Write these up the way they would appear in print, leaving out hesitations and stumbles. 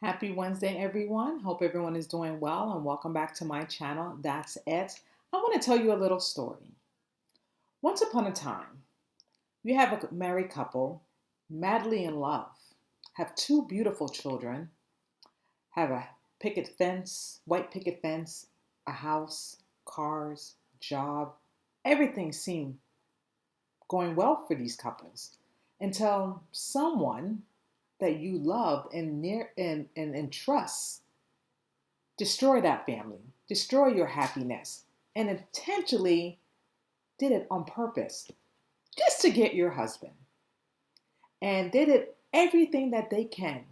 Happy Wednesday, everyone. Hope everyone is doing well and welcome back to my channel. That's it. I want to tell you a little story. Once upon a time, you have a married couple, madly in love, have two beautiful children, have a picket fence, white picket fence, a house, cars, job. Everything seemed going well for these couples until someone that you love and trust destroy that family, destroy your happiness, and intentionally did it on purpose just to get your husband. And they did everything that they can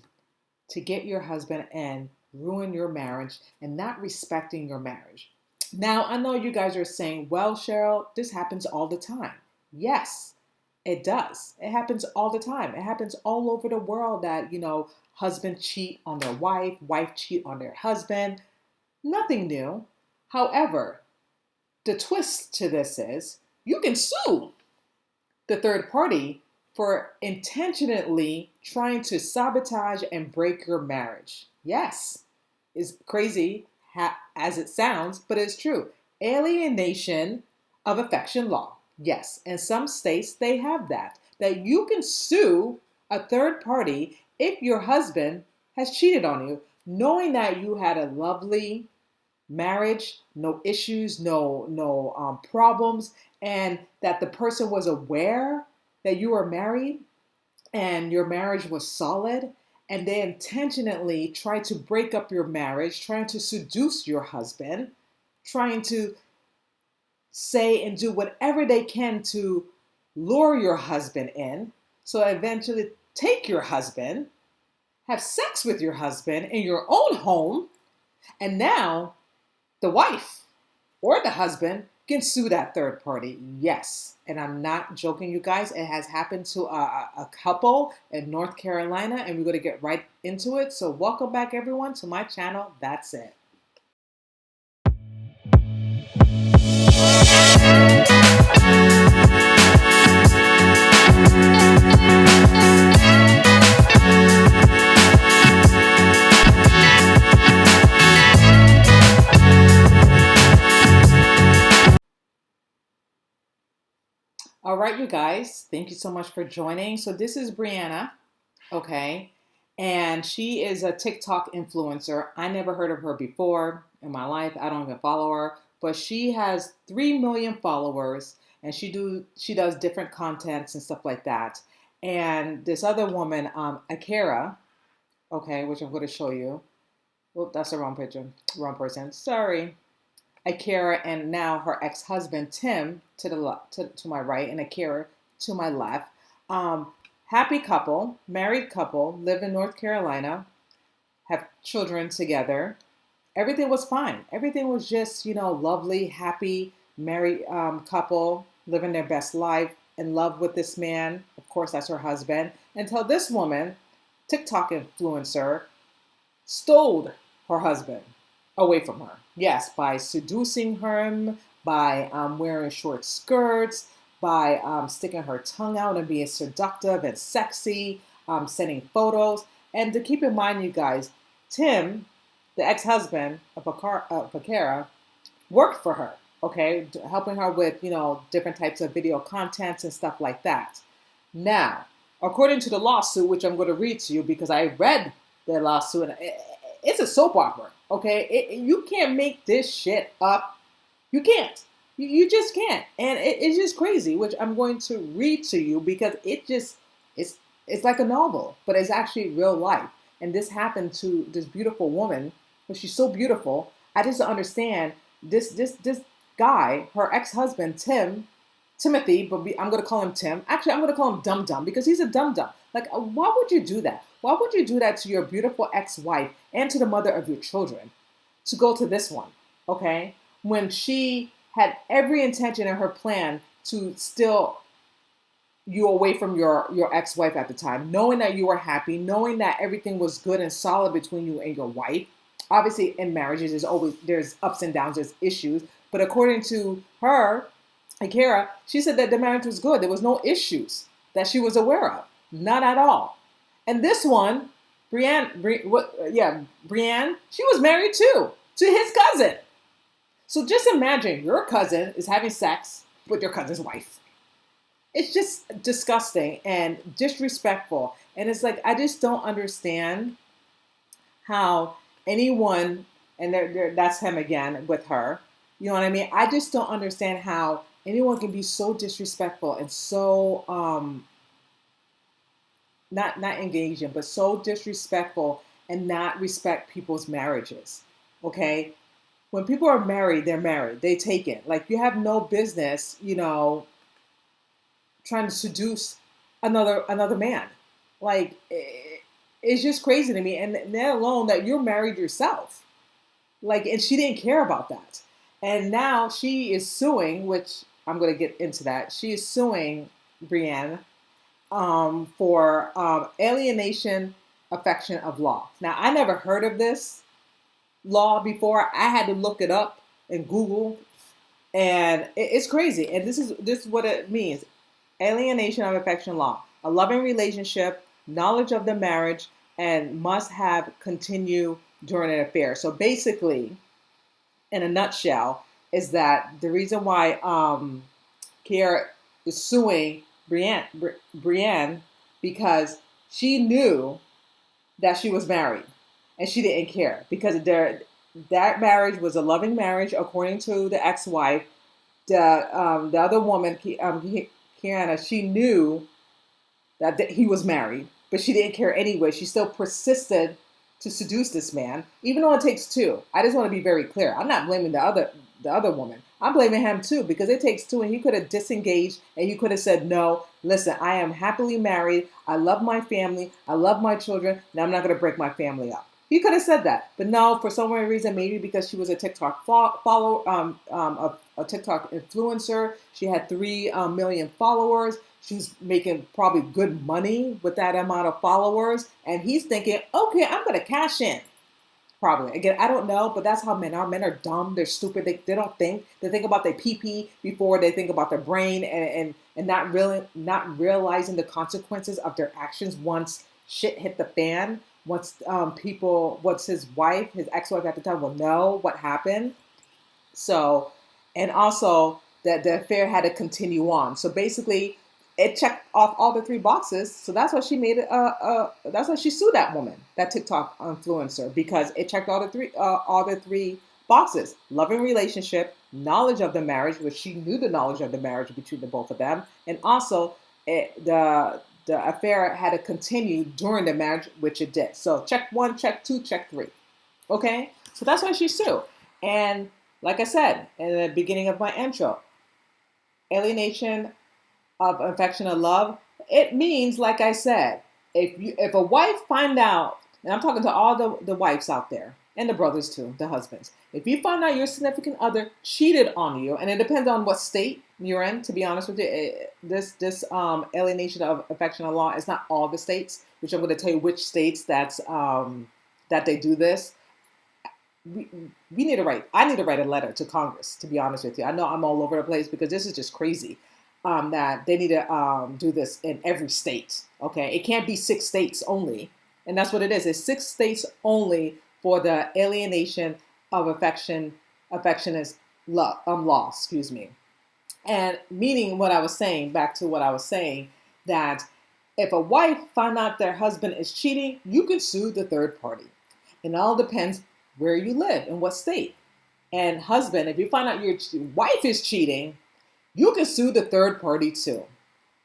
to get your husband and ruin your marriage and not respecting your marriage. Now, I know you guys are saying, well, Cheryl, this happens all the time. Yes, it does. It happens all the time. It happens all over the world that, husband cheat on their wife cheat on their husband. Nothing new. However, the twist to this is you can sue the third party for intentionally trying to sabotage and break your marriage. Yes, it's crazy as it sounds, but it's true. Alienation of affection law. Yes, in some states they have that you can sue a third party if your husband has cheated on you, knowing that you had a lovely marriage, no issues, no problems, and that the person was aware that you were married and your marriage was solid, and they intentionally tried to break up your marriage, trying to seduce your husband, trying to say and do whatever they can to lure your husband in, so eventually take your husband, have sex with your husband in your own home, and now the wife or the husband can sue that third party. Yes. And I'm not joking, you guys. It has happened to a couple in North Carolina, and we're going to get right into it. So welcome back, everyone, to my channel. That's it. All right, you guys, thank you so much for joining. So this is Brianna, okay? And she is a TikTok influencer. I never heard of her before in my life. I don't even follow her, but she has 3 million followers, and she does different contents and stuff like that. And this other woman, Akira, okay, which I'm going to show you. Oh, that's the wrong picture, wrong person. Sorry. Akira and now her ex-husband Tim to the to my right, and Akira to my left. Happy couple, married couple, live in North Carolina, have children together. Everything was fine. Everything was just lovely, happy, married couple living their best life, in love with this man. Of course, that's her husband. Until this woman, TikTok influencer, stole her husband away from her. Yes, by seducing him, by wearing short skirts, by sticking her tongue out and being seductive and sexy, sending photos. And to keep in mind, you guys, Tim, the ex-husband of Akira, worked for her, okay, helping her with, different types of video contents and stuff like that. Now, according to the lawsuit, which I'm going to read to you because I read the lawsuit, and it's a soap opera, okay? You can't make this shit up. You can't. You just can't. And it's just crazy, which I'm going to read to you because it's like a novel, but it's actually real life. And this happened to this beautiful woman, but she's so beautiful. I just don't understand this guy, her ex-husband, Timothy, but I'm going to call him Tim. Actually, I'm going to call him Dum Dum because he's a dum dum. Like, why would you do that? Why would you do that to your beautiful ex-wife and to the mother of your children to go to this one, okay? When she had every intention in her plan to steal you away from your ex-wife at the time, knowing that you were happy, knowing that everything was good and solid between you and your wife. Obviously, in marriages, there's ups and downs, there's issues. But according to her, Akira, she said that the marriage was good. There was no issues that she was aware of. None at all. And this one Brienne, she was married too to his cousin. So just imagine your cousin is having sex with your cousin's wife. It's just disgusting and disrespectful. And it's like, I just don't understand how anyone, and that's him again with her, you know what I mean? I just don't understand how anyone can be so disrespectful and so, not engaging, but so disrespectful and not respect people's marriages. Okay? When people are married, they're married. They take it. Like you have no business, trying to seduce another man. Like it's just crazy to me. And let alone that you're married yourself. Like, and she didn't care about that. And now she is suing, which I'm going to get into that. She is suing Brienne for alienation affection of law. Now, I never heard of this law before. I had to look it up in Google, and it's crazy. And this is what it means: alienation of affection law, a loving relationship, knowledge of the marriage, and must have continue during an affair. So basically, in a nutshell, is that the reason why Kiera is suing Brienne because she knew that she was married and she didn't care because that marriage was a loving marriage according to the ex-wife. The other woman, Kiana, she knew that he was married, but she didn't care anyway. She still persisted to seduce this man, even though it takes two. I just want to be very clear. I'm not blaming the other woman. I'm blaming him too because it takes two, and he could have disengaged and he could have said, "No, listen, I am happily married. I love my family. I love my children. Now I'm not going to break my family up." He could have said that, but no, for some reason, maybe because she was a TikTok a TikTok influencer. She had 3 million followers. She's making probably good money with that amount of followers. And he's thinking, okay, I'm going to cash in. Probably. Again, I don't know, but that's how men are. Men are dumb. They're stupid. They don't think. They think about their pee-pee before they think about their brain and not realizing the consequences of their actions once shit hit the fan. Once once his ex-wife at the time will know what happened. So, and also that the affair had to continue on. So basically, it checked off all the 3 boxes. So that's why she made it. That's why she sued that woman, that TikTok influencer, because it checked all the three boxes: loving relationship, knowledge of the marriage, which she knew the knowledge of the marriage between the both of them, and also the affair had to continue during the marriage, which it did. So check 1, check 2, check 3. Okay, so that's why she sued. And like I said in the beginning of my intro, alienation of affection and love, it means, like I said, if a wife find out, and I'm talking to all the wives out there, and the brothers too, the husbands, if you find out your significant other cheated on you, and it depends on what state you're in, to be honest with you, this alienation of affection and law is not all the states, which I'm going to tell you which states that they do this. We need to write. I need to write a letter to Congress. To be honest with you, I know I'm all over the place because this is just crazy. That they need to do this in every state. Okay, it can't be 6 states only, and that's what it is. It's 6 states only for the alienation of affection is law. Excuse me, and meaning what I was saying. Back to what I was saying, that if a wife found out their husband is cheating, you can sue the third party. It all depends where you live, in what state. And husband, if you find out your wife is cheating, you can sue the third party too.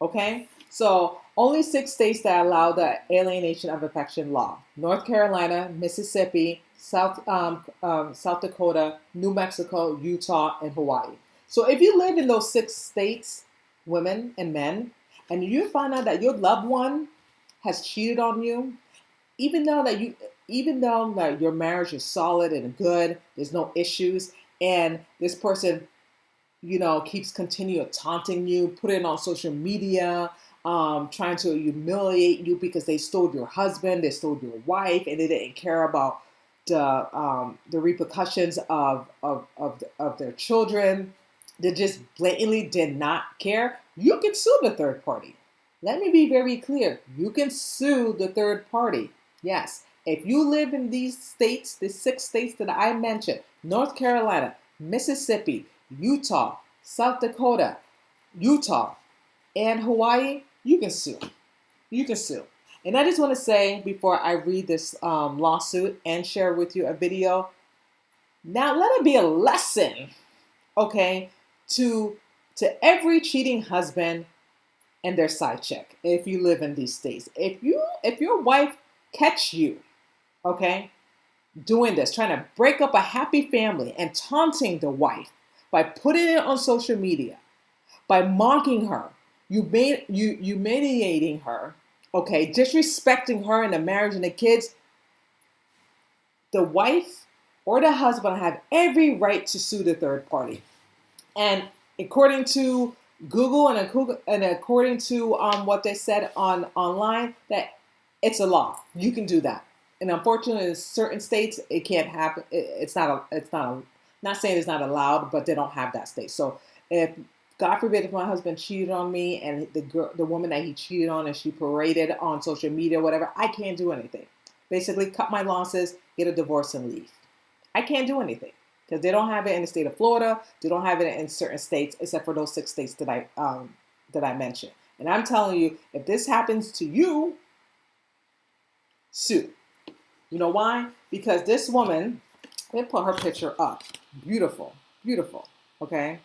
Okay? So only 6 states that allow the alienation of affection law: North Carolina, Mississippi, South Dakota, New Mexico, Utah, and Hawaii. So if you live in those 6 states, women and men, and you find out that your loved one has cheated on you, even though your marriage is solid and good, there's no issues, and this person, keeps continuing taunting you, put it on social media, trying to humiliate you because they stole your husband, they stole your wife, and they didn't care about the repercussions of their children. They just blatantly did not care. You can sue the third party. Let me be very clear. You can sue the third party. Yes. If you live in these states, the 6 states that I mentioned, North Carolina, Mississippi, Utah, South Dakota, Utah, and Hawaii, you can sue. You can sue. And I just want to say before I read this lawsuit and share with you a video, now let it be a lesson, okay, to every cheating husband and their side chick. If you live in these states, if your wife catch you, okay, doing this, trying to break up a happy family and taunting the wife by putting it on social media, by mocking her, humiliating her, okay, disrespecting her and the marriage and the kids, the wife or the husband have every right to sue the third party. And according to Google and according to what they said on online, that it's a law. You can do that. And unfortunately, in certain states, it can't happen. It's not. Not saying it's not allowed, but they don't have that state. So if God forbid if my husband cheated on me and the woman that he cheated on and she paraded on social media, whatever, I can't do anything. Basically, cut my losses, get a divorce, and leave. I can't do anything because they don't have it in the state of Florida. They don't have it in certain states except for those 6 states that I mentioned. And I'm telling you, if this happens to you, sue. You know why? Because this woman, they put her picture up. Beautiful, beautiful. Okay.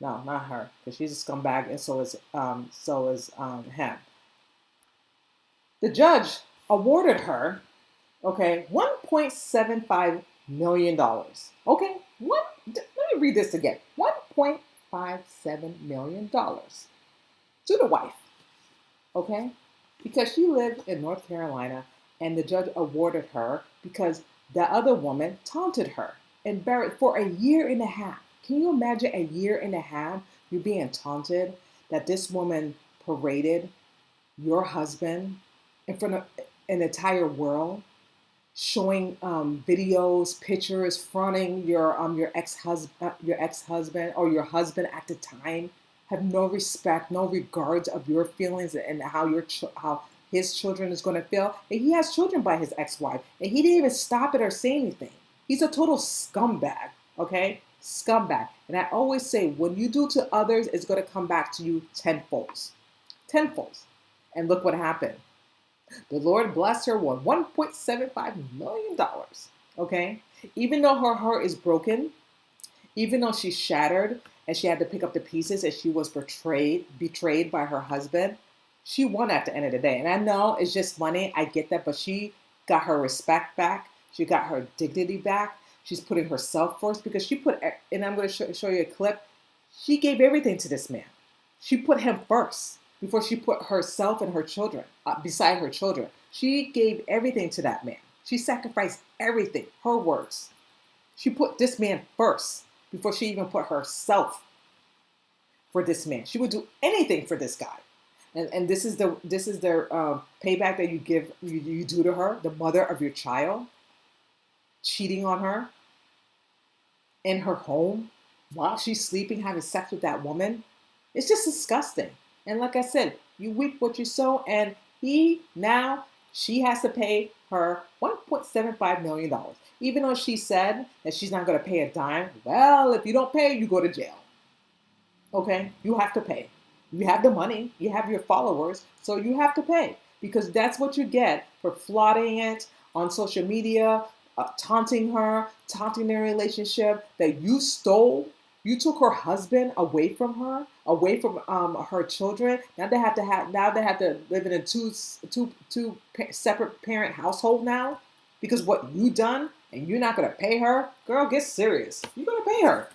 No, not her, because she's a scumbag, and so is him. The judge awarded her, okay, $1.75 million. Okay, let me read this again. $1.57 million to the wife, okay, because she lived in North Carolina, and the judge awarded her because the other woman taunted her and buried for a year and a half. Can you imagine a year and a half you being taunted that this woman paraded your husband in front of an entire world, showing videos, pictures, fronting your ex-husband or your husband at the time, have no respect, no regards of your feelings and how his children is going to feel. And he has children by his ex-wife, and he didn't even stop it or say anything. He's a total scumbag, okay? Scumbag. And I always say, when you do to others, it's going to come back to you tenfold. Tenfold. And look what happened. The Lord blessed her with $1.75 million, okay? Even though her heart is broken, even though she's shattered and she had to pick up the pieces and she was betrayed by her husband, she won at the end of the day. And I know it's just money. I get that. But she got her respect back. She got her dignity back. She's putting herself first because and I'm going to show you a clip. She gave everything to this man. She put him first before she put herself and her children beside her children. She gave everything to that man. She sacrificed everything, her words. She put this man first before she even put herself for this man. She would do anything for this guy. And this is their payback that you do to her, the mother of your child, cheating on her in her home while she's sleeping, having sex with that woman. It's just disgusting. And like I said, you reap what you sow, and she has to pay her $1.75 million. Even though she said that she's not going to pay a dime. Well, if you don't pay, you go to jail. Okay? You have to pay. You have the money. You have your followers. So you have to pay. Because that's what you get for flaunting it on social media, taunting her, taunting their relationship that you stole. You took her husband away from her, away from her children. Now they have to live in a two separate parent household now because what you done, and you're not gonna pay her. Girl, get serious. You're gonna pay her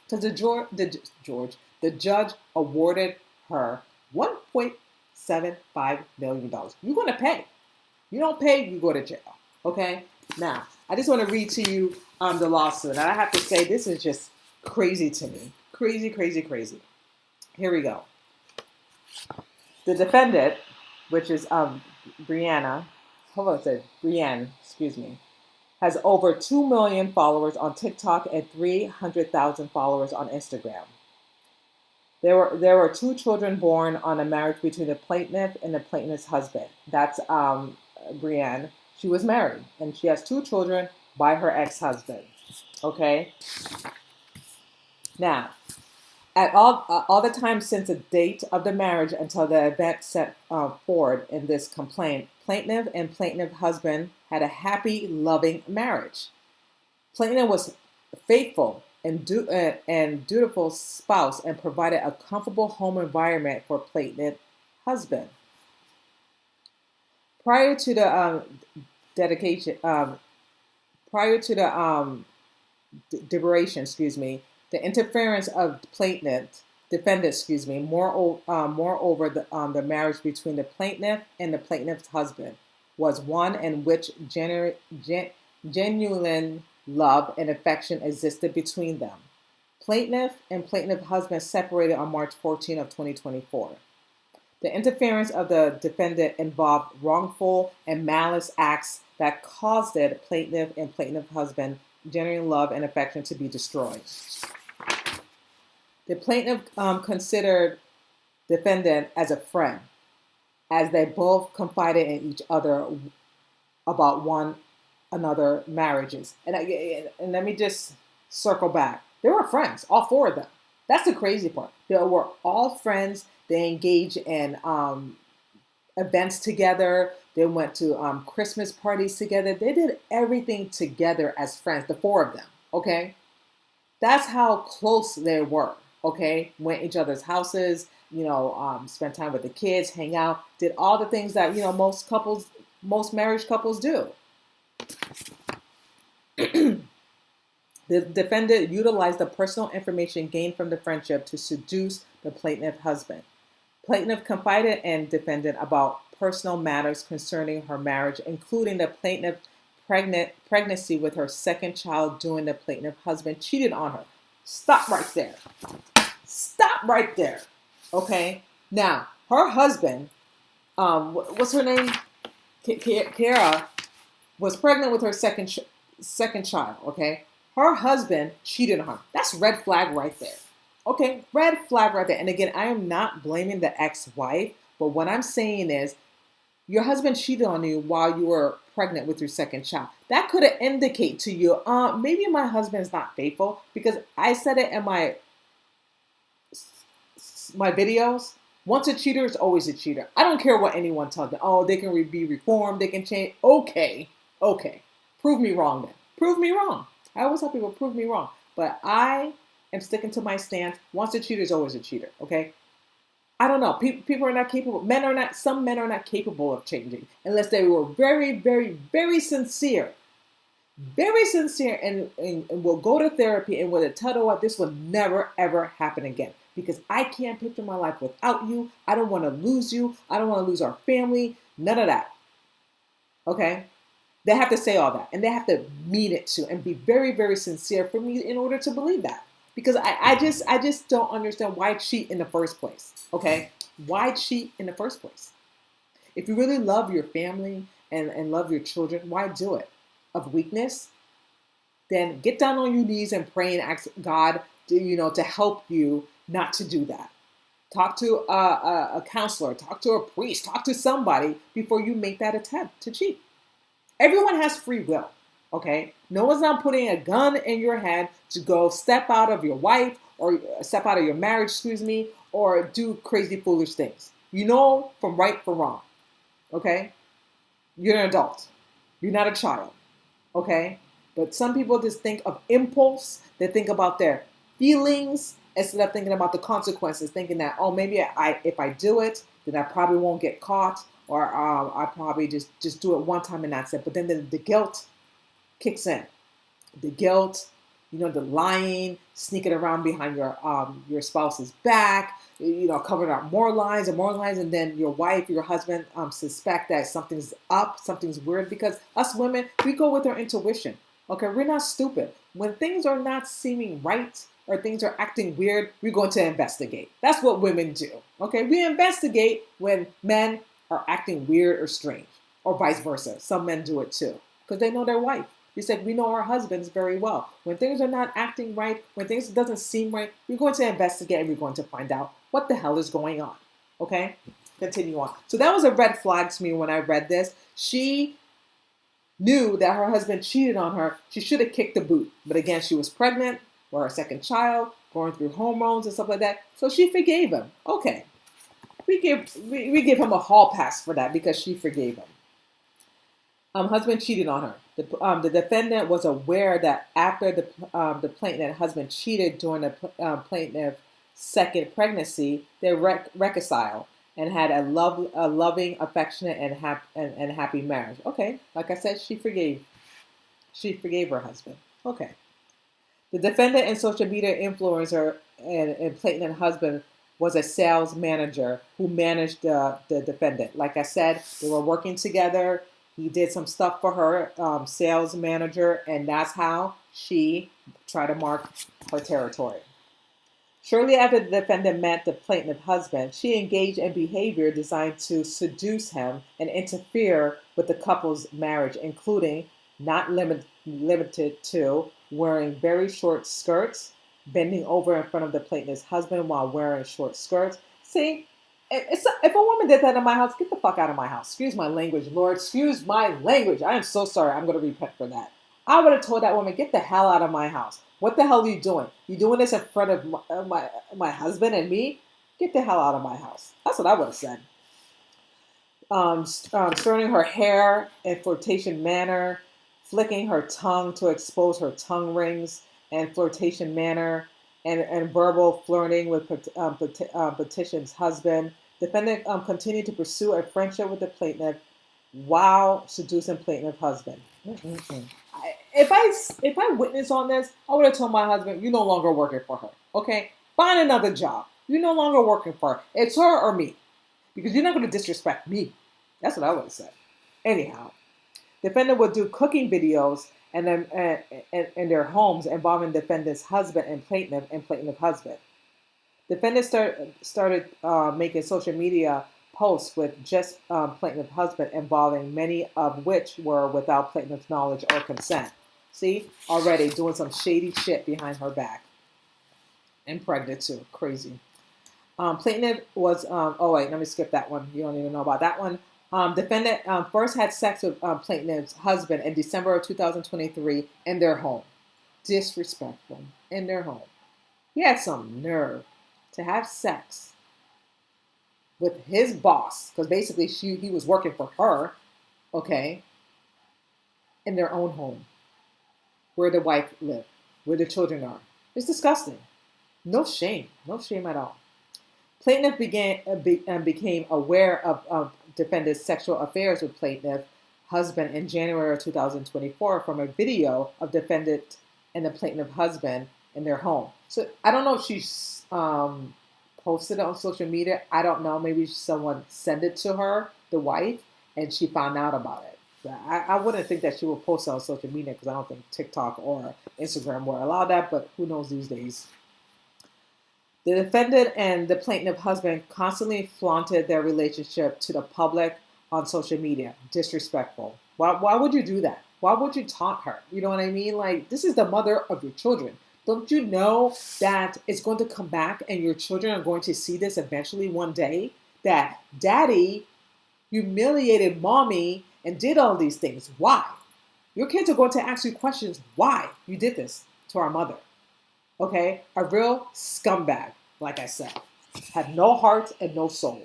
because the judge awarded her $1.75 million. You're gonna pay. You don't pay, you go to jail. Okay. Now I just want to read to you the lawsuit, and I have to say this is just crazy to me. Crazy, crazy, crazy. Here we go. The defendant, which is Brienne, excuse me, has over 2 million followers on TikTok and 300,000 followers on Instagram. There were 2 children born on a marriage between the plaintiff and the plaintiff's husband. That's Brienne, she was married and she has 2 children by her ex-husband. Okay. Now, at all the time since the date of the marriage until the event set forward in this complaint, plaintiff and plaintiff husband had a happy, loving marriage. Plaintiff was faithful and dutiful spouse and provided a comfortable home environment for plaintiff husband. Prior to the dedication, prior to the deliberation, the interference of defendant, moreover, the marriage between the plaintiff and the plaintiff's husband was one in which genuine love and affection existed between them. Plaintiff and plaintiff husband separated on March 14 of 2024. The interference of the defendant involved wrongful and malice acts that caused the plaintiff and plaintiff husband genuine love and affection to be destroyed. The plaintiff considered defendant as a friend, as they both confided in each other about one another marriages. And let me just circle back. They were friends, all 4 of them. That's the crazy part. They were all friends. They engaged in events together. They went to Christmas parties together. They did everything together as friends, the 4 of them, okay? That's how close they were, okay? Went each other's houses, spent time with the kids, hang out, did all the things that, most marriage couples do. The defendant utilized the personal information gained from the friendship to seduce the plaintiff husband. Plaintiff confided in defendant about personal matters concerning her marriage, including the plaintiff pregnancy with her second child, doing the plaintiff husband cheated on her. Stop right there. Stop right there. Okay. Now, her husband, what's her name? Kara was pregnant with her second child. Okay. Her husband cheated on her. That's red flag right there. Okay, red flag right there. And again, I am not blaming the ex-wife, but what I'm saying is your husband cheated on you while you were pregnant with your second child. That could indicate to you, maybe my husband's not faithful, because I said it in my videos. Once a cheater is always a cheater. I don't care what anyone tells me. Oh, they can be reformed, they can change. Okay. Prove me wrong then. Prove me wrong. I always tell people, prove me wrong. But I am sticking to my stance. Once a cheater is always a cheater, okay? I don't know. People are not capable. Some men are not capable of changing unless they were very, very, very sincere. Very sincere and will go to therapy and will tell them what this will never, ever happen again. Because I can't picture my life without you. I don't want to lose you. I don't want to lose our family. None of that. Okay? They have to say all that, and they have to mean it too, and be very, very sincere for me in order to believe that. Because I just don't understand why cheat in the first place. Okay, why cheat in the first place? If you really love your family and love your children, why do it? Of weakness? Then get down on your knees and pray and ask God to help you not to do that. Talk to a counselor, talk to a priest, talk to somebody before you make that attempt to cheat. Everyone has free will, okay? No one's not putting a gun in your hand to go step out of your wife or step out of your marriage, or do crazy, foolish things. You know from right from wrong, okay? You're an adult. You're not a child, okay? But some people just think of impulse. They think about their feelings instead of thinking about the consequences, thinking that, oh, maybe if I do it, then I probably won't get caught. Or I probably just do it one time and that's it. But then the guilt kicks in. The guilt, the lying, sneaking around behind your spouse's back, covering up more lies, and then your wife, your husband suspect that something's up, something's weird. Because us women, we go with our intuition. Okay, we're not stupid. When things are not seeming right or things are acting weird, we're going to investigate. That's what women do. Okay, we investigate when men are acting weird or strange, or vice versa. Some men do it too, because they know their wife. He said, we know our husbands very well. When things are not acting right, when things doesn't seem right, we're going to investigate and we're going to find out what the hell is going on, okay? continue on. So that was a red flag to me when I read this. She knew that her husband cheated on her. She should have kicked the boot. But again, she was pregnant for her second child, going through hormones and stuff like that. So she forgave him. Okay. We give him a hall pass for that because she forgave him. Husband cheated on her. The defendant was aware that after the plaintiff husband cheated during the plaintiff's second pregnancy, they reconciled and had a loving, affectionate, and happy marriage. Okay, like I said, she forgave her husband. Okay. The defendant and social media influencer and plaintiff husband was a sales manager who managed the defendant. Like I said, they were working together. He did some stuff for her, sales manager, and that's how she tried to mark her territory. Shortly after the defendant met the plaintiff husband, she engaged in behavior designed to seduce him and interfere with the couple's marriage, including, not limited to, wearing very short skirts, bending over in front of the plaintiff's husband while wearing short skirts. See, if a woman did that in my house, get the fuck out of my house. Excuse my language, Lord. Excuse my language. I am so sorry. I'm going to repent for that. I would have told that woman, get the hell out of my house. What the hell are you doing? You doing this in front of my husband and me? Get the hell out of my house. That's what I would have said. Turning her hair in flirtation manner, flicking her tongue to expose her tongue rings and flirtation manner, and verbal flirting with petition's husband. Defendant continued to pursue a friendship with the plaintiff while seducing plaintiff husband. If I witness on this, I would have told my husband, you're no longer working for her. Okay? Find another job. You're no longer working for her. It's her or me. Because you're not going to disrespect me. That's what I would have said. Anyhow, defendant would do cooking videos and then in their homes involving defendant's husband and plaintiff husband. Defendant started making social media posts with just plaintiff husband involving many of which were without plaintiff's knowledge or consent. See, already doing some shady shit behind her back. And pregnant too, crazy. Plaintiff was, oh wait, let me skip that one. You don't even know about that one. Defendant first had sex with plaintiff's husband in December of 2023 in their home. Disrespectful. In their home. He had some nerve to have sex with his boss, because basically he was working for her, okay, in their own home, where the wife lived, where the children are. It's disgusting. No shame at all. Plaintiff became aware of defendant's sexual affairs with plaintiff husband in January of 2024 from a video of defendant and the plaintiff husband in their home. So I don't know if she's posted it on social media. I don't know. Maybe someone sent it to her, the wife, and she found out about it. But I wouldn't think that she would post it on social media because I don't think TikTok or Instagram will allow that, but who knows these days. The defendant and the plaintiff husband constantly flaunted their relationship to the public on social media. Disrespectful. Why would you do that? Why would you taunt her? You know what I mean? Like, this is the mother of your children. Don't you know that it's going to come back and your children are going to see this eventually one day? That daddy humiliated mommy and did all these things. Why? Your kids are going to ask you questions why you did this to our mother. Okay? A real scumbag, like I said. Had no heart and no soul.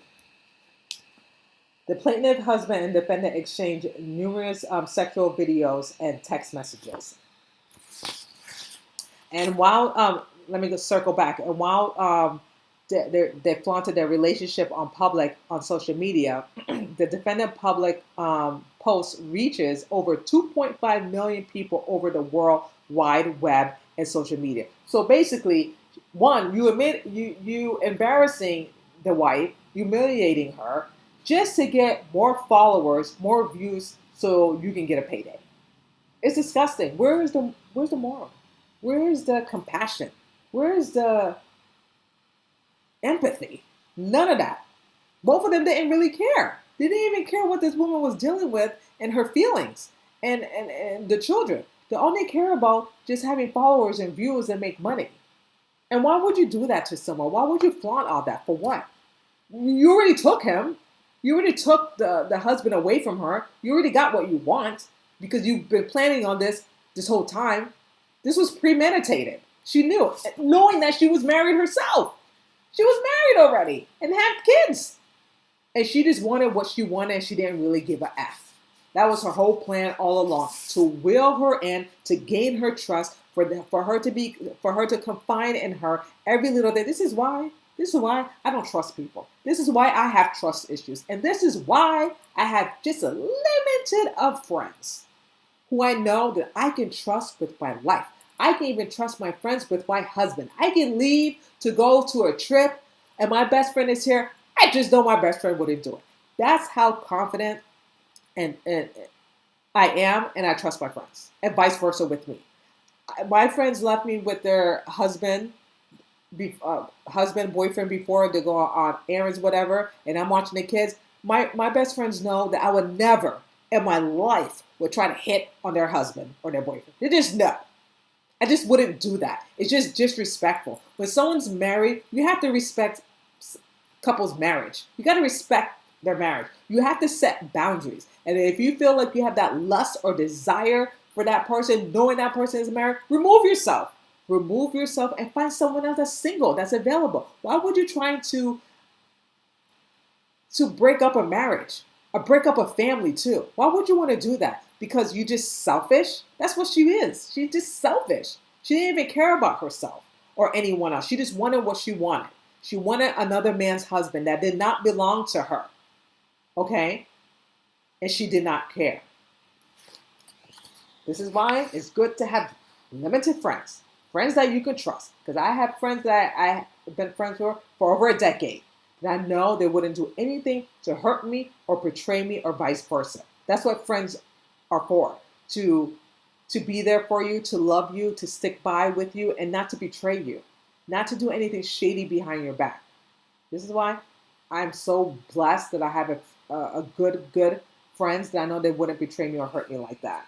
The plaintiff husband and defendant exchanged numerous sexual videos and text messages. And while, let me just circle back. And while they flaunted their relationship on social media, the defendant public post reaches over 2.5 million people over the World Wide Web and social media. So basically, one, you embarrassing the wife, humiliating her, just to get more followers, more views, so you can get a payday. It's disgusting. Where's the moral? Where is the compassion? Where is the empathy? None of that. Both of them didn't really care. They didn't even care what this woman was dealing with and her feelings and the children. They only care about just having followers and views and make money. And why would you do that to someone? Why would you flaunt all that? For what? You already took him. You already took the husband away from her. You already got what you want because you've been planning on this whole time. This was premeditated. She knew, knowing that she was married herself. She was married already and had kids. And she just wanted what she wanted and she didn't really give a F. That was her whole plan all along, to will her in, to gain her trust, for her to confide in her every little day. This is why I don't trust people. This is why I have trust issues. And this is why I have just a limited of friends who I know that I can trust with my life. I can even trust my friends with my husband. I can leave to go to a trip and my best friend is here. I just know my best friend wouldn't do it. That's how confident and I am, and I trust my friends, and vice versa with me. My friends left me with their husband, boyfriend before to go on errands, whatever, and I'm watching the kids. My best friends know that I would never in my life would try to hit on their husband or their boyfriend. They just know. I just wouldn't do that. It's just disrespectful. When someone's married, you have to respect couples' marriage. You got to respect their marriage. You have to set boundaries. And if you feel like you have that lust or desire for that person, knowing that person is married, remove yourself. Remove yourself and find someone else that's single, that's available. Why would you try to break up a marriage or break up a family too? Why would you want to do that? Because you just selfish? That's what she is. She's just selfish. She didn't even care about herself or anyone else. She just wanted what she wanted. She wanted another man's husband that did not belong to her. Okay? And she did not care. This is why it's good to have limited friends. Friends that you can trust. Because I have friends that I've been friends with for over a decade. And I know they wouldn't do anything to hurt me or betray me or vice versa. That's what friends are for. To be there for you, to love you, to stick by with you, and not to betray you. Not to do anything shady behind your back. This is why I'm so blessed that I have a good friends that I know they wouldn't betray me or hurt me like that.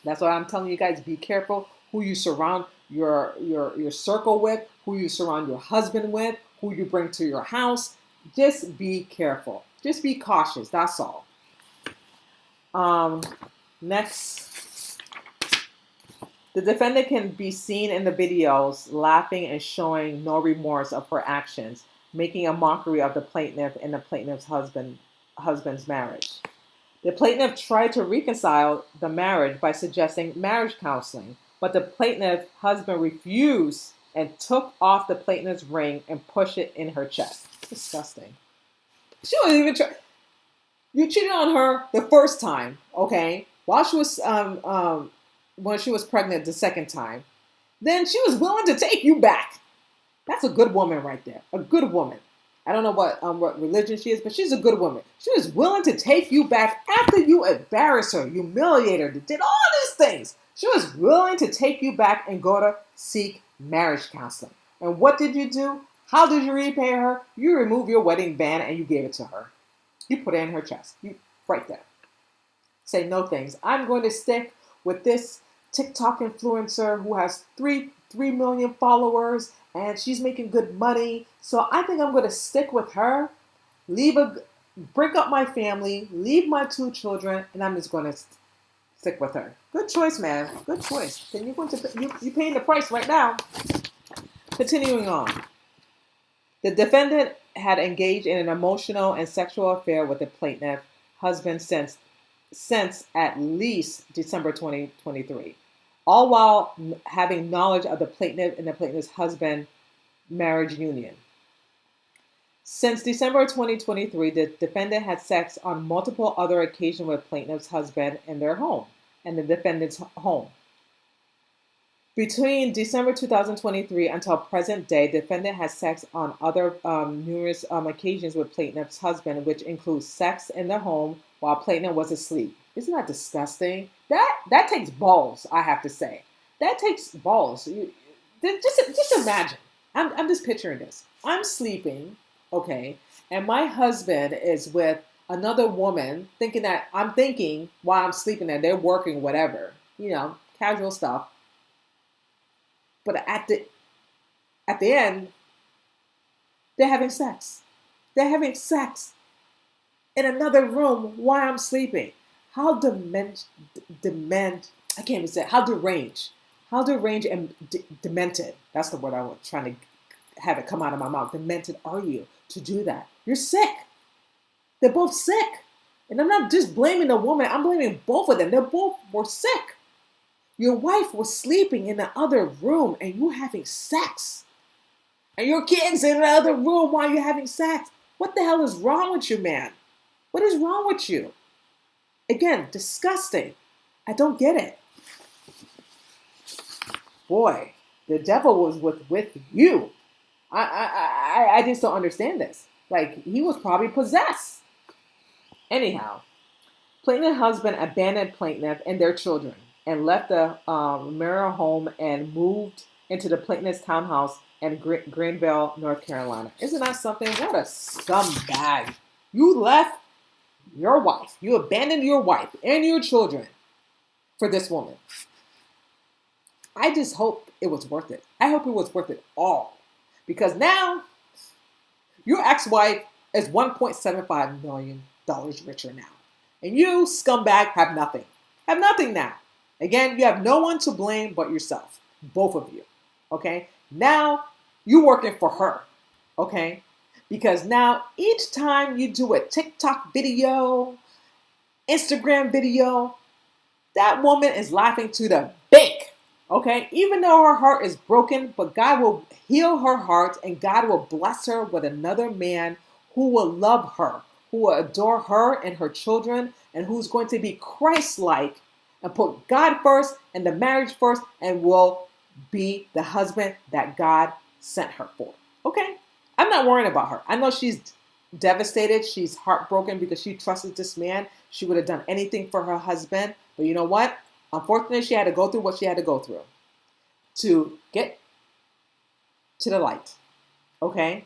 That's why I'm telling you guys, be careful who you surround your circle with, who you surround your husband with, who you bring to your house. Just be careful. Just be cautious. That's all. Next, the defendant can be seen in the videos laughing and showing no remorse of her actions, making a mockery of the plaintiff and the plaintiff's husband's marriage. The plaintiff tried to reconcile the marriage by suggesting marriage counseling, but the plaintiff's husband refused and took off the plaintiff's ring and pushed it in her chest. Disgusting. She wasn't even try. You cheated on her the first time, okay? While she was when she was pregnant the second time. Then she was willing to take you back. That's a good woman right there. A good woman. I don't know what religion she is, but she's a good woman. She was willing to take you back after you embarrassed her, humiliated her, did all these things. She was willing to take you back and go to seek marriage counseling. And what did you do? How did you repay her? You removed your wedding band and you gave it to her. You put it in her chest. You right there. Say no thanks. I'm going to stick with this TikTok influencer who has 3 million followers and she's making good money. So I think I'm going to stick with her, break up my family, leave my 2 children, and I'm just going to stick with her. Good choice, man. Good choice. Then you're paying the price right now. Continuing on. The defendant had engaged in an emotional and sexual affair with the plaintiff husband since at least December 2023, all while having knowledge of the plaintiff and the plaintiff's husband marriage union. Since December 2023, the defendant had sex on multiple other occasions with plaintiff's husband in their home and the defendant's home. Between December 2023 until present day, defendant has sex on other numerous occasions with plaintiff's husband, which includes sex in the home while plaintiff was asleep. Isn't that disgusting? That takes balls, I have to say. That takes balls. Just imagine. I'm just picturing this. I'm sleeping, okay, and my husband is with another woman, I'm thinking while I'm sleeping that they're working, whatever, casual stuff. But at the end, they're having sex. They're having sex. in another room while I'm sleeping. How I can't even say it. How deranged and demented. That's the word I was trying to have it come out of my mouth. Demented are you to do that? You're sick. They're both sick. And I'm not just blaming the woman, I'm blaming both of them. They both were sick. Your wife was sleeping in the other room and you having sex. And your kids in the other room while you're having sex. What the hell is wrong with you, man? What is wrong with you? Again, disgusting. I don't get it. Boy, the devil was with you. I just don't understand this. Like, he was probably possessed. Anyhow, plaintiff husband abandoned plaintiff and their children and left the marital home and moved into the plaintiff's townhouse in Greenville, North Carolina. Isn't that something? What a scumbag. You left your wife. You abandoned your wife and your children for this woman. I just hope it was worth it. I hope it was worth it all. Because now your ex-wife is $1.75 million richer now. And you, scumbag, have nothing. Have nothing now. Again, you have no one to blame but yourself. Both of you. Okay? Now, you're working for her. Okay? Because now, each time you do a TikTok video, Instagram video, that woman is laughing to the bank. Okay? Even though her heart is broken, but God will heal her heart and God will bless her with another man who will love her, who will adore her and her children, and who's going to be Christ-like and put God first and the marriage first and will be the husband that God sent her for. Okay? I'm not worrying about her. I know she's devastated. She's heartbroken because she trusted this man. She would have done anything for her husband. But you know what? Unfortunately, she had to go through what she had to go through to get to the light. Okay?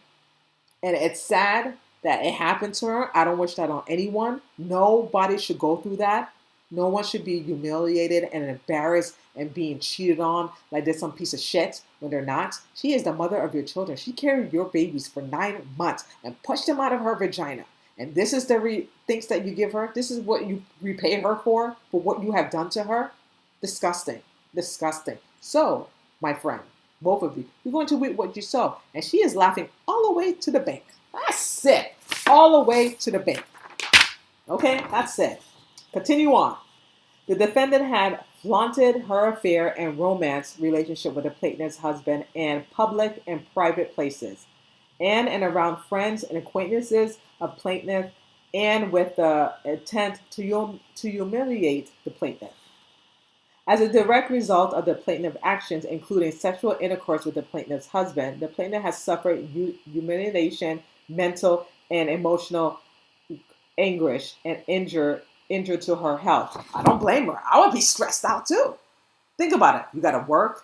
And it's sad that it happened to her. I don't wish that on anyone. Nobody should go through that. No one should be humiliated and embarrassed and being cheated on like they're some piece of shit when they're not. She is the mother of your children. She carried your babies for 9 months and pushed them out of her vagina. And this is the things that you give her. This is what you repay her for what you have done to her. Disgusting. Disgusting. So, my friend, both of you, you're going to reap what you sow. And she is laughing all the way to the bank. That's it. All the way to the bank. Okay, that's it. Continue on. The defendant had flaunted her affair and romance relationship with the plaintiff's husband in public and private places, and around friends and acquaintances of plaintiff, and with the intent to humiliate the plaintiff. As a direct result of the plaintiff's actions, including sexual intercourse with the plaintiff's husband, the plaintiff has suffered humiliation, mental and emotional anguish, and injured to her health. I don't blame her. I would be stressed out too. Think about it. You got to work.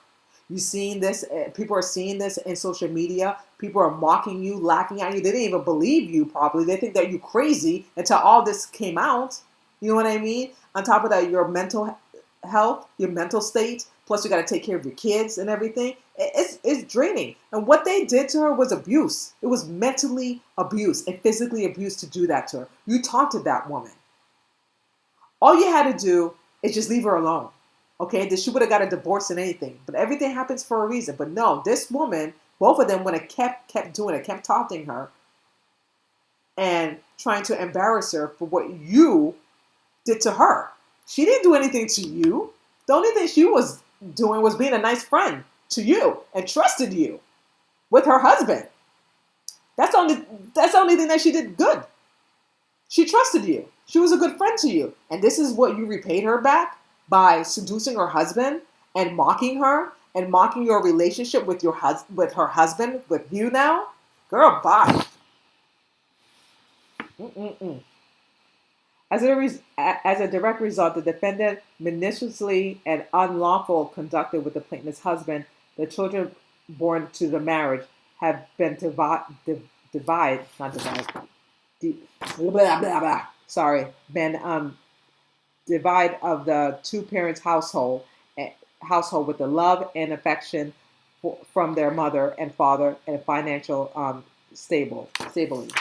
You seeing this? People are seeing this in social media. People are mocking you, laughing at you. They didn't even believe you. Probably they think that you're crazy until all this came out. You know what I mean? On top of that, your mental health, your mental state. Plus, you got to take care of your kids and everything. It's draining. And what they did to her was abuse. It was mentally abuse and physically abuse to do that to her. You talked to that woman. All you had to do is just leave her alone. Okay, she would have got a divorce and anything. But everything happens for a reason. But no, this woman, both of them would have kept doing it, kept taunting her and trying to embarrass her for what you did to her. She didn't do anything to you. The only thing she was doing was being a nice friend to you and trusted you with her husband. That's the only thing that she did good. She trusted you. She was a good friend to you. And this is what you repaid her back by seducing her husband and mocking her and mocking your relationship with with her husband, with you now? Girl, bye. Mm-mm-mm. As a direct result, the defendant maliciously and unlawful conducted with the plaintiff's husband. The children born to the marriage have been divide of the two parents' household with the love and affection from their mother and father and financial stability.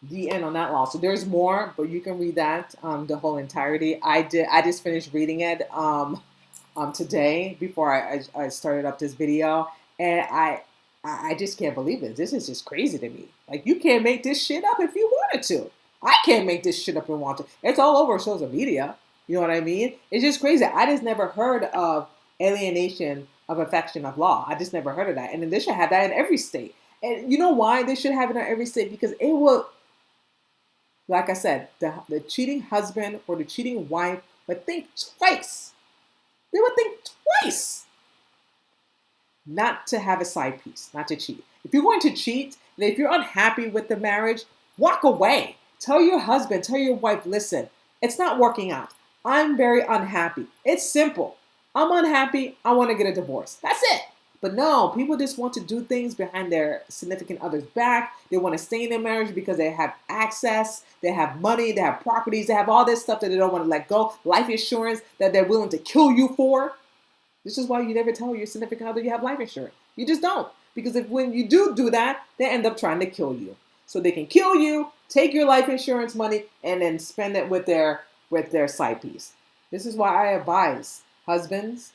The end on that law. So there's more, but you can read that the whole entirety. I just finished reading it today before I started up this video, and I just can't believe it. This is just crazy to me. Like, you can't make this shit up if you wanted to. I can't make this shit up and want to. It's all over social media. You know what I mean? It's just crazy. I just never heard of alienation of affection of law. I just never heard of that. And then they should have that in every state. And you know why they should have it in every state? Because it will, like I said, the cheating husband or the cheating wife would think twice. They would think twice not to have a side piece, not to cheat. If you're going to cheat, and if you're unhappy with the marriage, walk away. Tell your husband, tell your wife, listen, it's not working out. I'm very unhappy. It's simple. I'm unhappy. I want to get a divorce. That's it. But no, people just want to do things behind their significant other's back. They want to stay in their marriage because they have access, they have money, they have properties, they have all this stuff that they don't want to let go. Life insurance that they're willing to kill you for. This is why you never tell your significant other you have life insurance. You just don't. Because when you do that, they end up trying to kill you. So they can kill you, take your life insurance money, and then spend it with their side piece. This is why I advise husbands,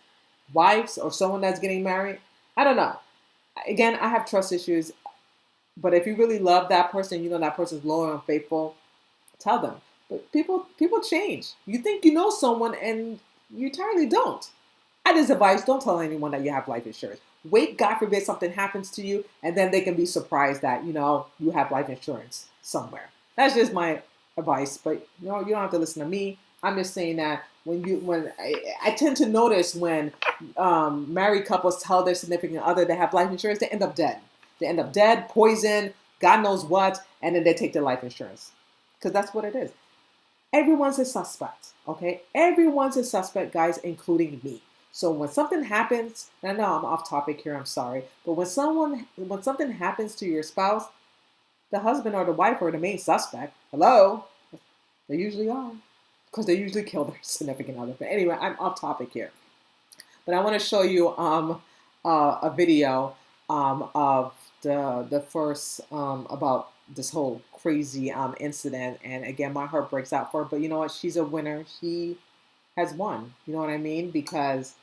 wives, or someone that's getting married. I don't know. Again, I have trust issues, but if you really love that person, you know that person's loyal and faithful, tell them. But people change. You think you know someone and you entirely don't. I just advise, don't tell anyone that you have life insurance. Wait, God forbid something happens to you, and then they can be surprised that, you have life insurance somewhere. That's just my advice, but you don't have to listen to me. I'm just saying that when I tend to notice when married couples tell their significant other they have life insurance, they end up dead. They end up dead, poisoned, God knows what, and then they take their life insurance. Because that's what it is. Everyone's a suspect, okay? Everyone's a suspect, guys, including me. So when something happens, and I know I'm off topic here, I'm sorry, but when something happens to your spouse, the husband or the wife are the main suspect. Hello? They usually are. Because they usually kill their significant other. But anyway, I'm off topic here. But I want to show you a video of the first about this whole crazy incident. And again, my heart breaks out for her. But you know what? She's a winner. She has won. You know what I mean? Because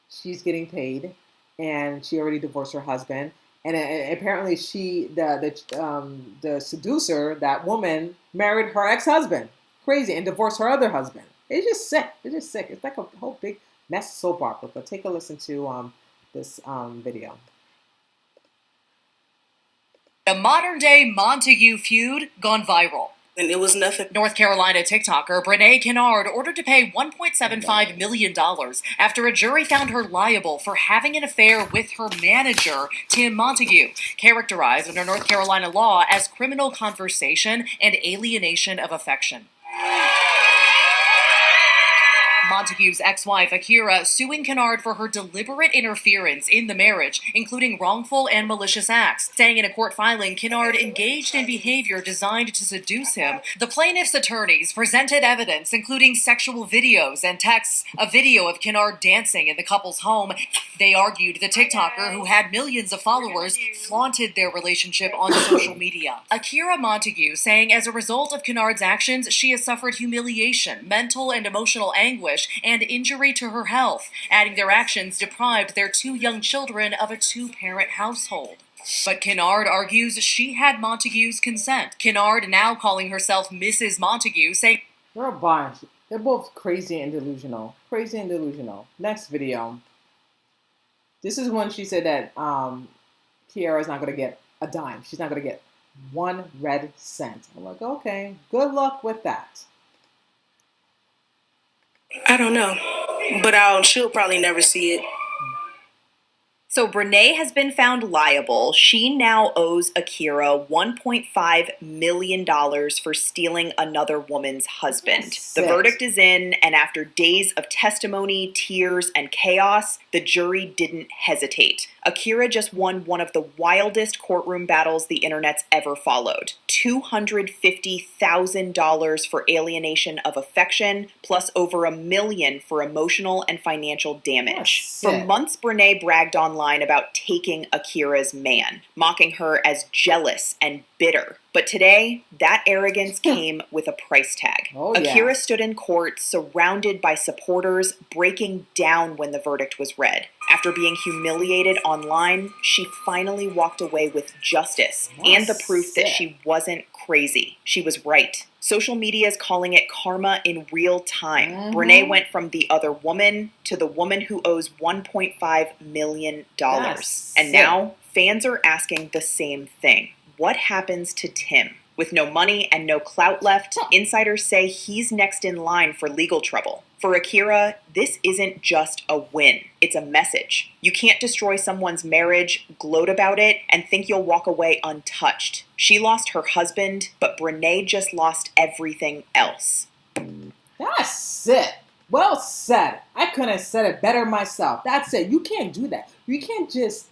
she's getting paid, and she already divorced her husband. And apparently, the seducer, that woman, married her ex-husband. Crazy, and divorced her other husband. It's just sick. It's just sick. It's like a whole big mess soap opera. But take a listen to this video. The modern-day Montague feud gone viral. And it was nothing. North Carolina TikToker Brene Kennard ordered to pay $1.75 million after a jury found her liable for having an affair with her manager, Tim Montague, characterized under North Carolina law as criminal conversation and alienation of affection. Montague's ex-wife, Akira, suing Kennard for her deliberate interference in the marriage, including wrongful and malicious acts, saying in a court filing Kennard engaged in behavior designed to seduce him. The plaintiff's attorneys presented evidence, including sexual videos and texts, a video of Kennard dancing in the couple's home. They argued the TikToker, who had millions of followers, flaunted their relationship on social media. Akira Montague saying as a result of Kennard's actions, she has suffered humiliation, mental and emotional anguish, and injury to her health, adding their actions deprived their two young children of a two-parent household. But Kennard argues she had Montague's consent. Kennard now calling herself Mrs. Montague, saying, They're a bunch. They're both crazy and delusional. Crazy and delusional. Next video. This is when she said that Kiara's not going to get a dime. She's not going to get 1 red cent. I'm like, okay, good luck with that. I don't know, but she'll probably never see it. So Brene has been found liable. She now owes Akira $1.5 million for stealing another woman's husband. The verdict is in, and after days of testimony, tears, and chaos, the jury didn't hesitate. Akira just won one of the wildest courtroom battles the internet's ever followed. $250,000 for alienation of affection, plus over $1 million for emotional and financial damage. For months, Brene bragged online about taking Akira's man, mocking her as jealous and bitter. But today, that arrogance came with a price tag. Akira stood in court, surrounded by supporters, breaking down when the verdict was read. After being humiliated online, she finally walked away with justice and the proof that she wasn't crazy. She was right. Social media is calling it karma in real time. Brene went from the other woman to the woman who owes $1.5 million. And now, fans are asking the same thing. What happens to Tim? With no money and no clout left, insiders say he's next in line for legal trouble. For Akira, this isn't just a win. It's a message. You can't destroy someone's marriage, gloat about it, and think you'll walk away untouched. She lost her husband, but Brene just lost everything else. That's it. Well said. I couldn't have said it better myself. That's it. You can't do that. You can't just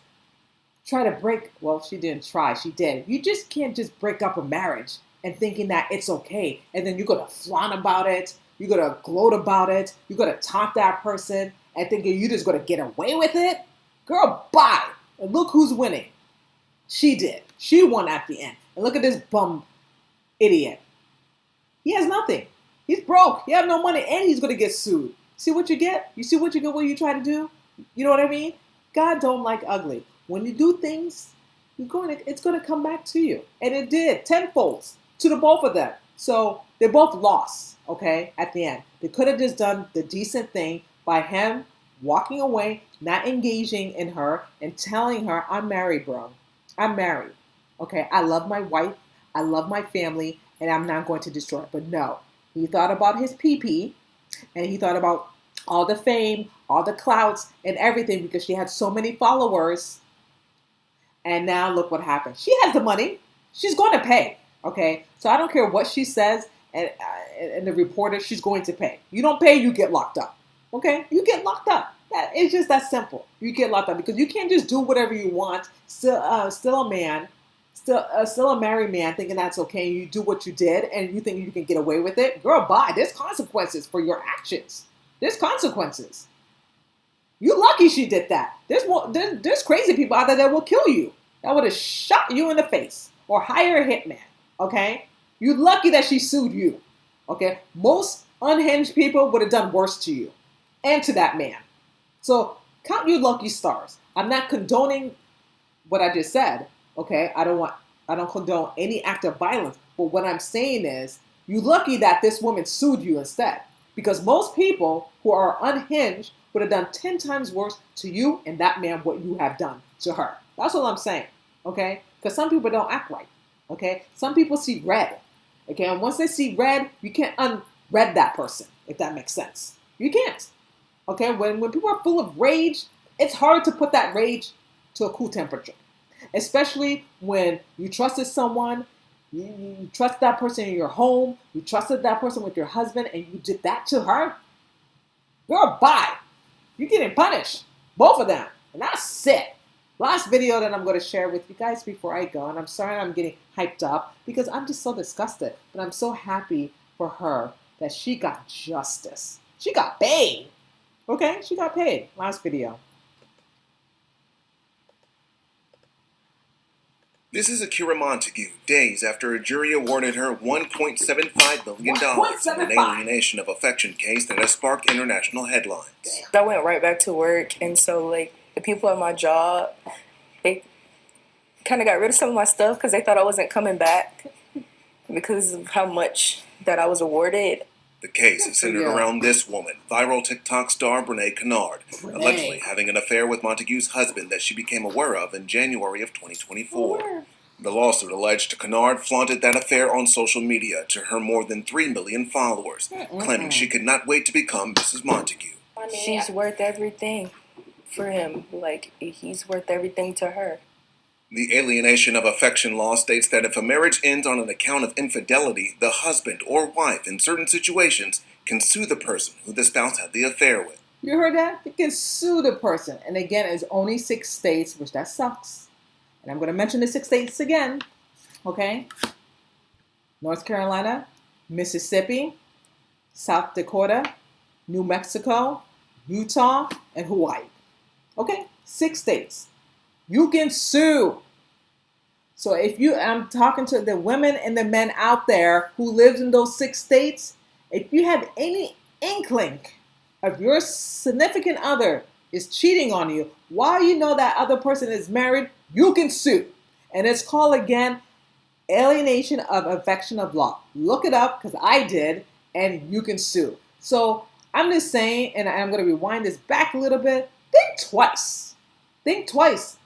try to break, well, she didn't try, she did. You just can't just break up a marriage and thinking that it's okay. And then you're going to flaunt about it. You're going to gloat about it. You're going to taunt that person and thinking you're just going to get away with it. Girl, bye. And look who's winning. She did. She won at the end. And look at this bum idiot. He has nothing. He's broke. He has no money and he's going to get sued. See what you get? You see what you get when you try to do? You know what I mean? God don't like ugly. When you do things, it's going to come back to you. And it did, tenfold, to the both of them. So they both lost, okay, at the end. They could have just done the decent thing by him walking away, not engaging in her, and telling her, I'm married, bro. I'm married, okay? I love my wife. I love my family, and I'm not going to destroy it. But no, he thought about his pee-pee, and he thought about all the fame, all the clouts, and everything because she had so many followers. And now look what happened. She has the money. She's going to pay. Okay. So I don't care what she says and the reporter, she's going to pay. You don't pay, you get locked up. Okay. You get locked up. It's just that simple. You get locked up because you can't just do whatever you want. Still a man, still a married man thinking that's okay. You do what you did and you think you can get away with it. Girl, bye. There's consequences for your actions. There's consequences. You lucky she did that. There's crazy people out there that will kill you. That would have shot you in the face or hire a hitman. Okay? You lucky that she sued you. Okay? Most unhinged people would have done worse to you and to that man. So count your lucky stars. I'm not condoning what I just said. Okay? I don't condone any act of violence. But what I'm saying is, you lucky that this woman sued you instead. Because most people who are unhinged would have done 10 times worse to you and that man what you have done to her. That's what I'm saying, okay? Because some people don't act right, okay? Some people see red, okay? And once they see red, you can't unred that person, if that makes sense. You can't, okay? When people are full of rage, it's hard to put that rage to a cool temperature, especially when you trusted someone, you trust that person in your home, you trusted that person with your husband, and you did that to her. Girl, bye. You're getting punished. Both of them. And that's it. Last video that I'm going to share with you guys before I go. And I'm sorry I'm getting hyped up because I'm just so disgusted. But I'm so happy for her that she got justice. She got paid. Okay? She got paid. Last video. This is Akira Montague, days after a jury awarded her $1.75 million in an alienation of affection case that has sparked international headlines. I went right back to work, and so, the people at my job, they kind of got rid of some of my stuff because they thought I wasn't coming back because of how much that I was awarded. The case is centered around this woman, viral TikTok star Brene Kennard, allegedly having an affair with Montague's husband that she became aware of in January of 2024. The lawsuit alleged Kennard flaunted that affair on social media to her more than 3 million followers, claiming she could not wait to become Mrs. Montague. She's worth everything for him. He's worth everything to her. The Alienation of Affection law states that if a marriage ends on an account of infidelity, the husband or wife in certain situations can sue the person who the spouse had the affair with. You heard that? You can sue the person. And again, it's only 6 states, which that sucks. And I'm going to mention the 6 states again. Okay? North Carolina, Mississippi, South Dakota, New Mexico, Utah, and Hawaii. Okay? 6 states. You can sue. So I'm talking to the women and the men out there who lives in those 6 states. If you have any inkling of your significant other is cheating on you while you know that other person is married, you can sue. And it's called, again, Alienation of Affection of Law. Look it up, because I did, and you can sue. So I'm just saying, and I'm going to rewind this back a little bit. Think twice. Think twice,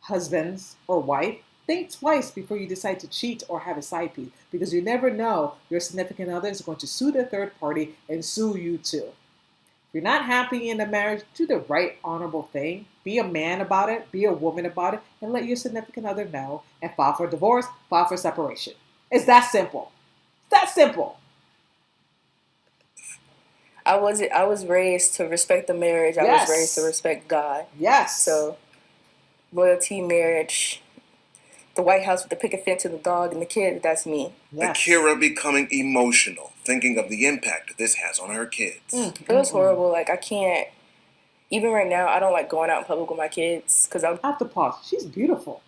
husbands or wife. Think twice before you decide to cheat or have a side piece, because you never know your significant other is going to sue the third party and sue you too. If you're not happy in a marriage, do the right, honorable thing. Be a man about it, be a woman about it, and let your significant other know, and file for divorce, file for separation. It's that simple. It's that simple. I was raised to respect the marriage. I was raised to respect God. Yes. So, loyalty, marriage, the White House with the picket fence and the dog and the kid, that's me. Yes. Akira becoming emotional, thinking of the impact this has on her kids. It was horrible. Like, I can't, even right now, I don't like going out in public with my kids, because I have to pause. She's beautiful.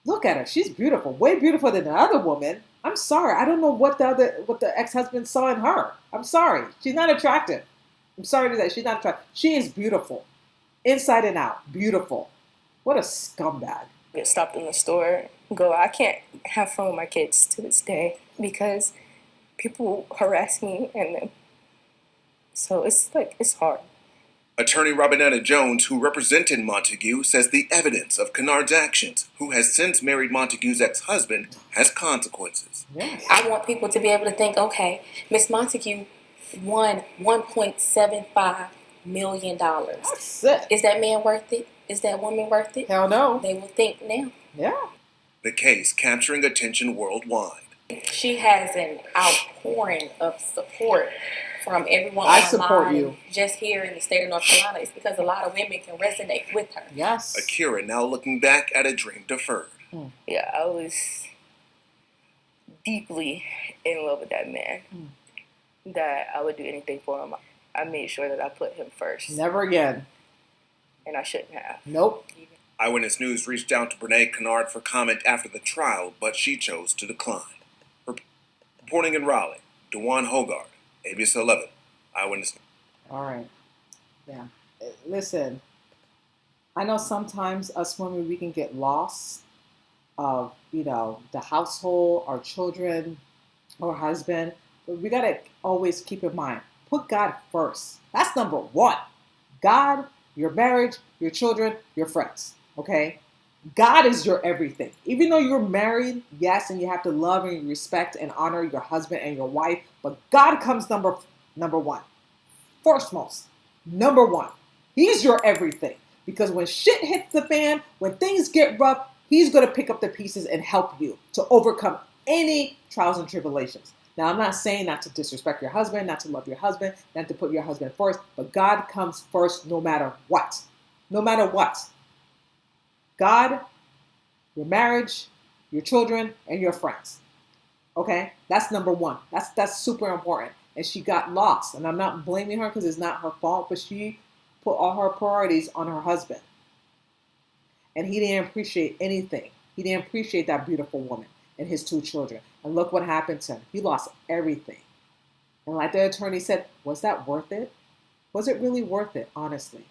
Look at her. She's beautiful. Way beautiful than the other woman. I'm sorry. I don't know what the ex-husband saw in her. I'm sorry. She's not attractive. I'm sorry to say she's not attractive. She is beautiful. Inside and out. Beautiful. What a scumbag. Get stopped in the store, I can't have fun with my kids to this day because people harass me, and so it's hard. Attorney Robinetta Jones, who represented Montague, says the evidence of Kennard's actions, who has since married Montague's ex-husband, has consequences. Yes. I want people to be able to think, okay, Miss Montague won $1.75 million. That's it. Is that man worth it? Is that woman worth it? Hell no. They will think now. Yeah. The case capturing attention worldwide. She has an outpouring of support from everyone I support you. Just here in the state of North Carolina. It's because a lot of women can resonate with her. Yes. Akira now looking back at a dream deferred. Yeah, I was deeply in love with that man. That I would do anything for him. I made sure that I put him first. Never again. And I shouldn't have. Nope. Eyewitness News reached out to Brene Kennard for comment after the trial, but she chose to decline. Reporting in Raleigh, Dewan Hogard, ABC 11, Eyewitness News. All right. Yeah. Listen, I know sometimes us women, we can get lost of, the household, our children, our husband. But we got to always keep in mind, put God first. That's number one. God, your marriage, your children, your friends. Okay? God is your everything. Even though you're married, yes, and you have to love and respect and honor your husband and your wife, but God comes number one. Firstmost. Number one. He's your everything. Because when shit hits the fan, when things get rough, he's going to pick up the pieces and help you to overcome any trials and tribulations. Now, I'm not saying not to disrespect your husband, not to love your husband, not to put your husband first, but God comes first no matter what. No matter what. God, your marriage, your children, and your friends. Okay? That's number one. That's super important. And she got lost. And I'm not blaming her because it's not her fault, but she put all her priorities on her husband. And he didn't appreciate anything. He didn't appreciate that beautiful woman and his 2 children. And look what happened to him. He lost everything. And like the attorney said, was that worth it? Was it really worth it, honestly?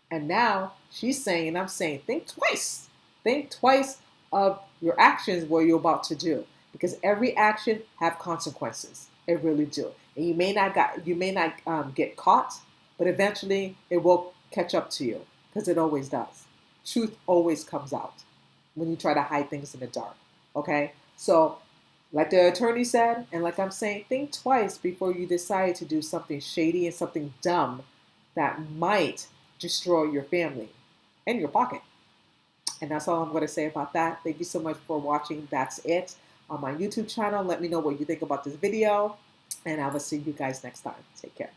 And now she's saying, and I'm saying, think twice. Think twice of your actions, what you're about to do. Because every action have consequences. It really do. And you may not get caught, but eventually it will catch up to you. Because it always does. Truth always comes out when you try to hide things in the dark. Okay? So, like the attorney said, and like I'm saying, think twice before you decide to do something shady and something dumb that might destroy your family and your pocket. And that's all I'm going to say about that. Thank you so much for watching. That's it on my YouTube channel. Let me know what you think about this video, and I will see you guys next time. Take care.